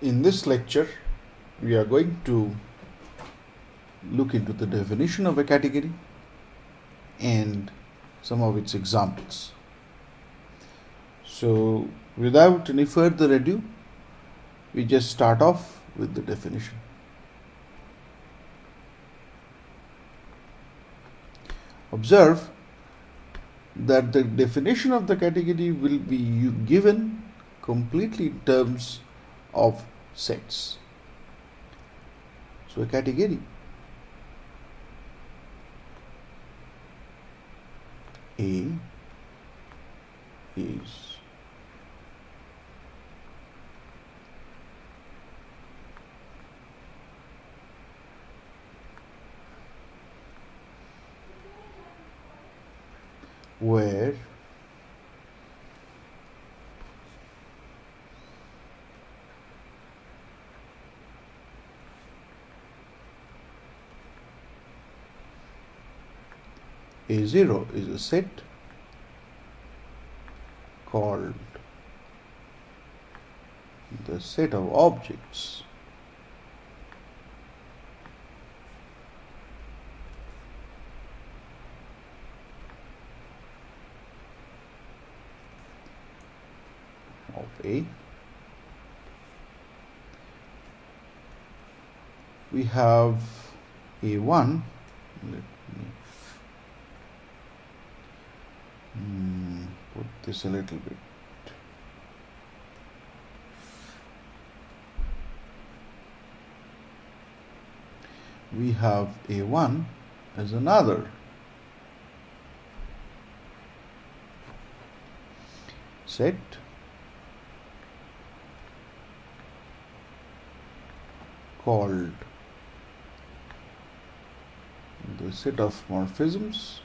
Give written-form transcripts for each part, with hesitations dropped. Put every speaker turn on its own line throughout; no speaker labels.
In this lecture, we are going to look into the definition of a category and some of its examples. So, without any further ado, we just start off with the definition. Observe that the definition of the category will be given completely in terms of sets. So, a category A is where A0 is a set called the set of objects of A. We have A1. Let me put this a little bit. We have A1 as another set called the set of morphisms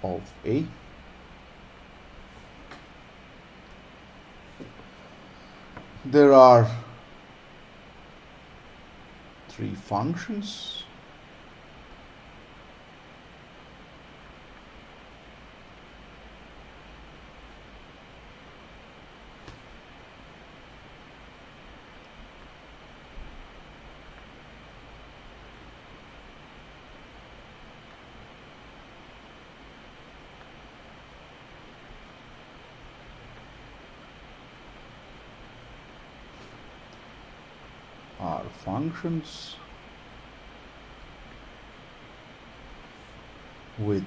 of A. There are three functions are functions with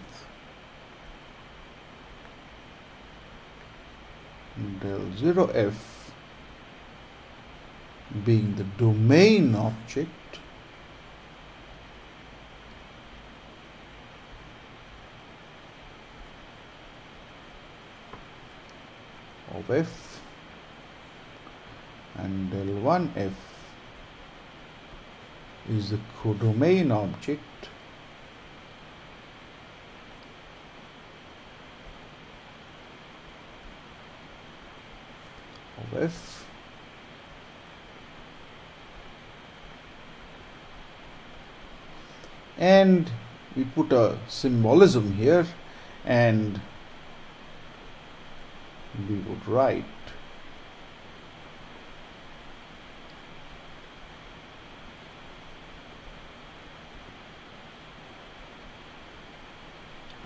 del 0f being the domain object of f and del 1f is the codomain object of f and we put a symbolism here and we would write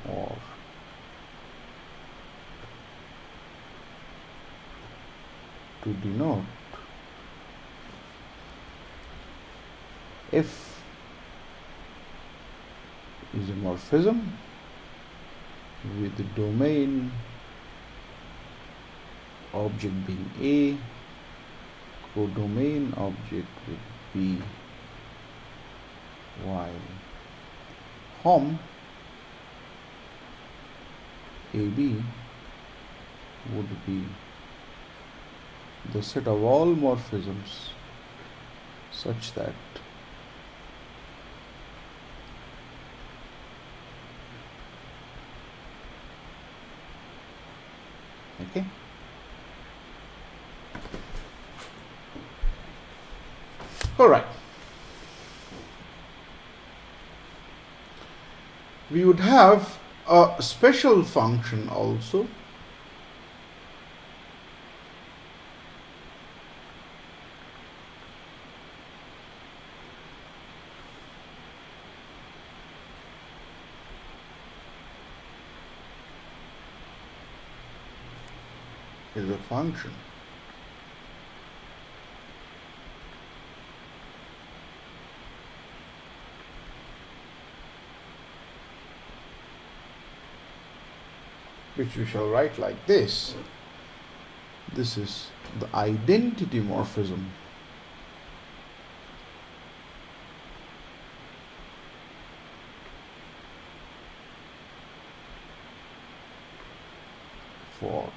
or to denote f is a morphism with the domain object being A, codomain object with B, while hom AB would be the set of all morphisms such that okay. All right. we would have a special function also, is a function which we shall write like this. This is the identity morphism. For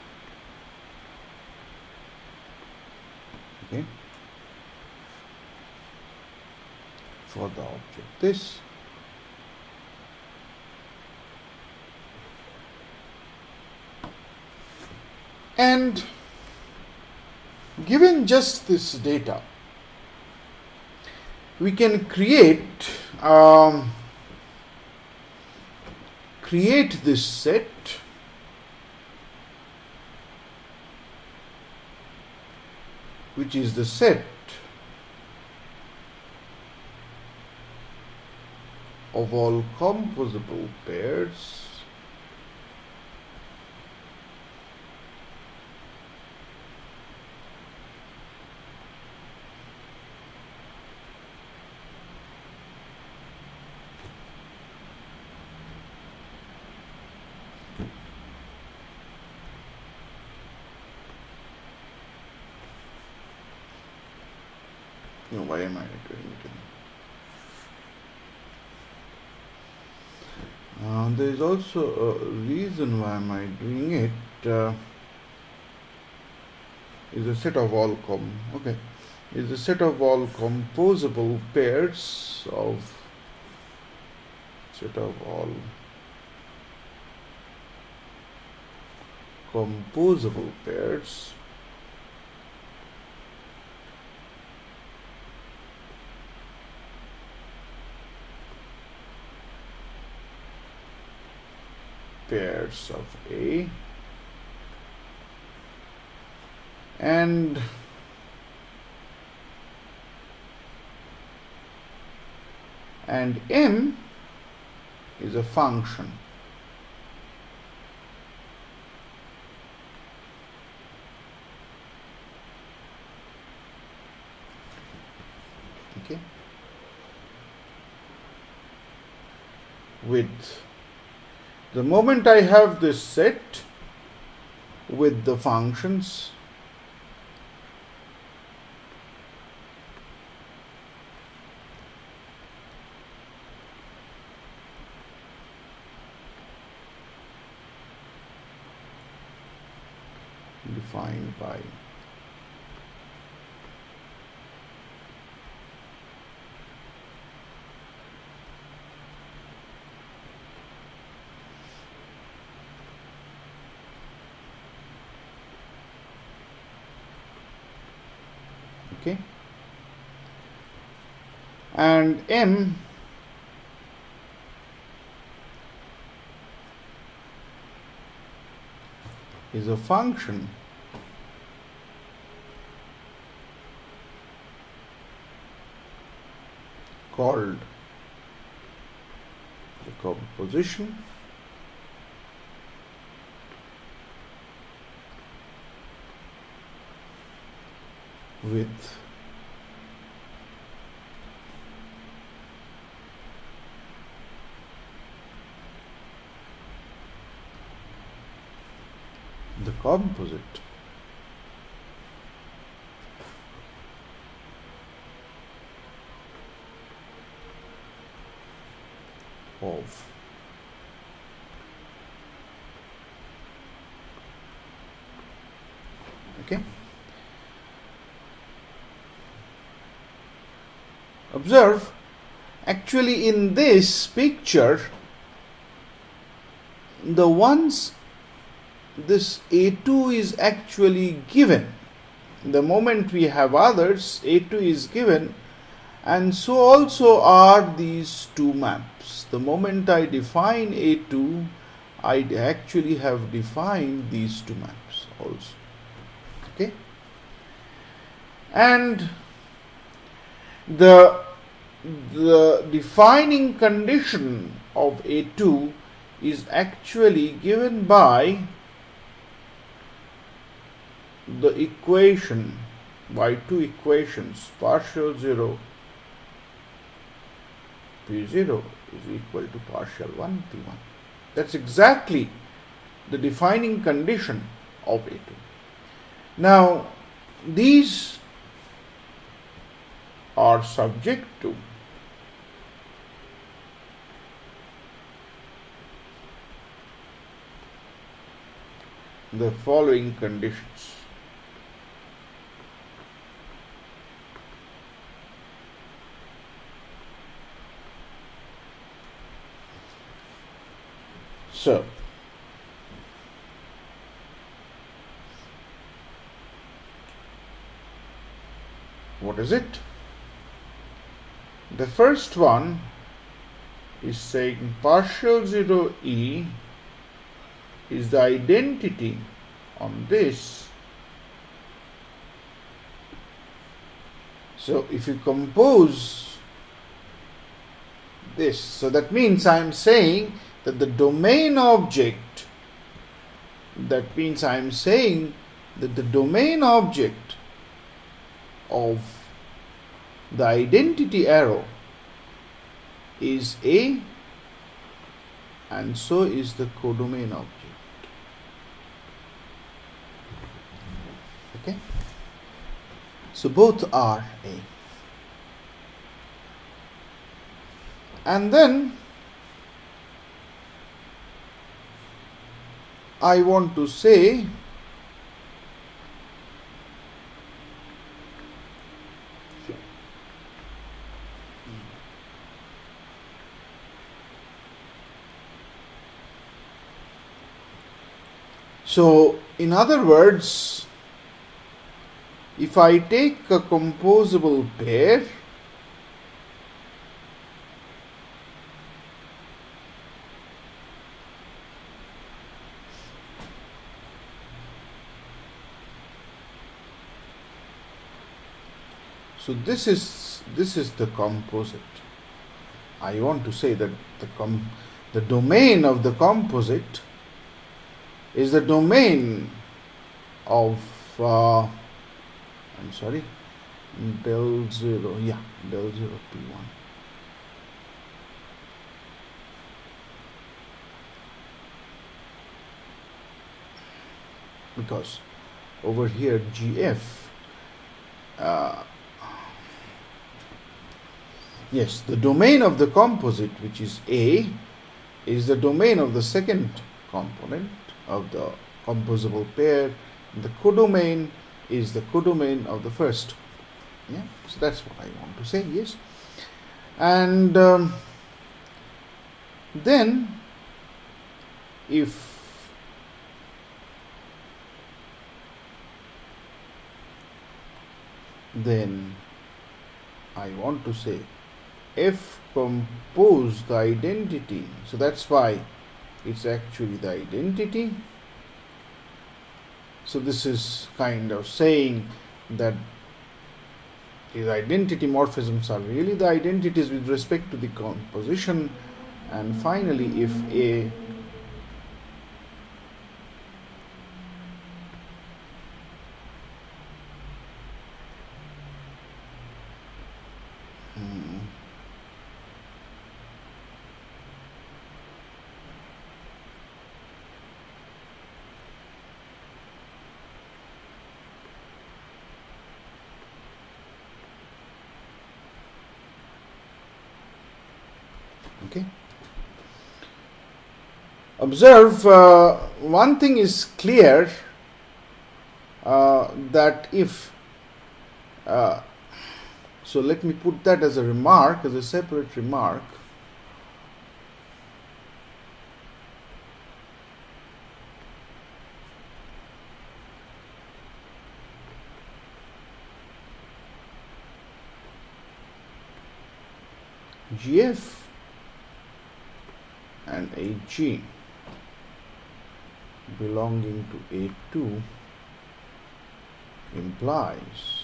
for the object this, and given just this data, we can create this set which is the set of all composable pairs why am I doing it? There is also a reason why am I doing it. Is a set of all is a set of all composable pairs of composable pairs of A and M is a function with the moment I have this set with the functions defined by and M is a function called the composition with the composite of observe, actually in this picture, the ones this A2 is actually given. The moment we have others, A2 is given, And so also are these two maps. The moment I define A2, I actually have defined these two maps also. Okay? And the defining condition of A2 is actually given by the equation, by two equations, partial 0 P0 is equal to partial 1 P1. That's exactly the defining condition of A2. Now, these are subject to the following conditions. So, what is it? The first one is saying partial 0E is the identity on this. So if you compose this, so that means I am saying that the domain object, that means I am saying that the domain object of the identity arrow is A, and so is the codomain object. Okay? So both are A. And then I want to say so, in other words, if I take a composable pair, so this is the composite. I want to say that the domain of the composite is the domain of del 0 P1. Because over here GF, yes, the domain of the composite, which is A, is the domain of the second component of the composable pair. The codomain is the codomain of the first. Yeah, so that's what I want to say. Yes, and then if then I want to say F compose the identity. So that's why it's actually the identity. So this is kind of saying that the identity morphisms are really the identities with respect to the composition. And finally, if A okay. Observe, one thing is clear, that if so let me put that as a remark, as a separate remark. HGF and HG belonging to A2 implies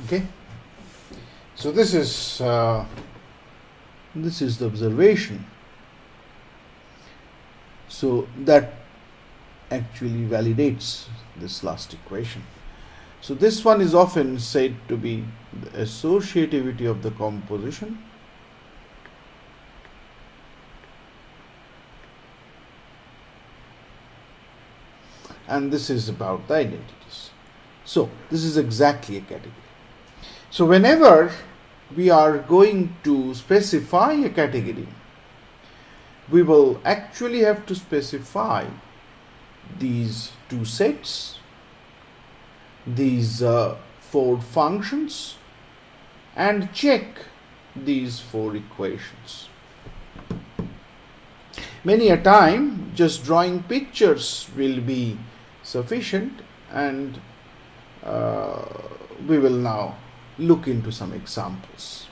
okay. So this is the observation. So that actually validates this last equation. So this one is often said to be the associativity of the composition and this is about the identities. So this is exactly a category. So whenever we are going to specify a category, we will actually have to specify these two sets, these four functions, and check these four equations. Many a time just drawing pictures will be sufficient, and we will now look into some examples.